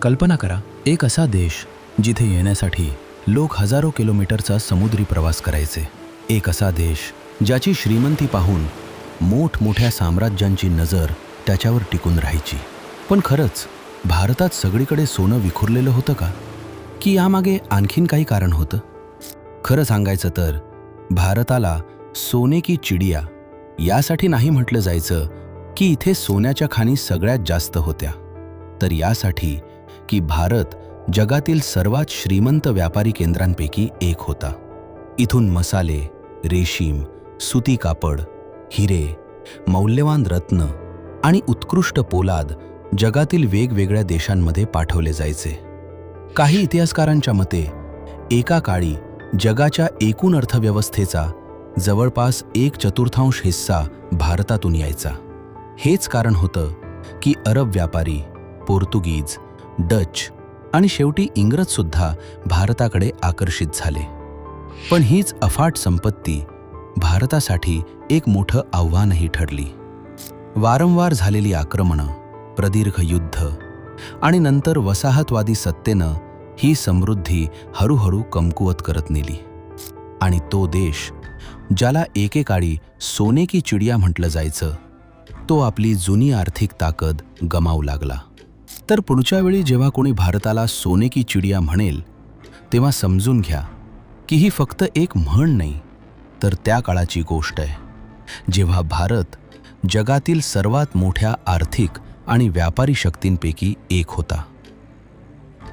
कल्पना करा, एक असा देश जिथे येण्यासाठी लोक हजारो किलोमीटरचा समुद्री प्रवास करायचे. एक असा देश ज्याची श्रीमंती पाहून मोठमोठ्या साम्राज्यांची नजर त्याच्यावर टिकून राहायची. पण खरंच भारतात सगळीकडे सोनं विखुरलेलं होतं का? की यामागे आणखीन काही कारण होतं? खरं सांगायचं तर भारताला सोने की चिडिया यासाठी नाही म्हटलं जायचं की इथे सोन्याच्या खाणी सगळ्यात जास्त होत्या, तर यासाठी की भारत जगातील सर्वात श्रीमंत व्यापारी केंद्रांपैकी एक होता. इथून मसाले, रेशीम, सुती कापड, हिरे, मौल्यवान रत्न आणि उत्कृष्ट पोलाद जगातील वेगवेगळ्या देशांमध्ये पाठवले जायचे. काही इतिहासकारांच्या मते एका काळी जगाच्या एकूण अर्थव्यवस्थेचा जवळपास 1/4 हिस्सा भारतातून यायचा. हेच कारण होतं की अरब व्यापारी, पोर्तुगीज, डच आणि शेवटी इंग्रजसुद्धा भारताकडे आकर्षित झाले. पण हीच अफाट संपत्ती भारतासाठी एक मोठं आव्हानही ठरली. वारंवार झालेली आक्रमणं, प्रदीर्घ युद्ध आणि नंतर वसाहतवादी सत्तेनं ही समृद्धी हळूहळू कमकुवत करत नेली. आणि तो देश ज्याला एकेकाळी सोने की चिडिया म्हटलं जायचं, तो आपली जुनी आर्थिक ताकद गमावू लागला. तर पुढच्या वेळी जेव्हा कोणी भारताला सोने की चिडिया म्हणेल, तेव्हा समजून घ्या की ही फक्त एक म्हण नाही, तर त्या काळाची गोष्ट आहे जेव्हा भारत जगातील सर्वात मोठ्या आर्थिक आणि व्यापारी शक्तींपैकी एक होता.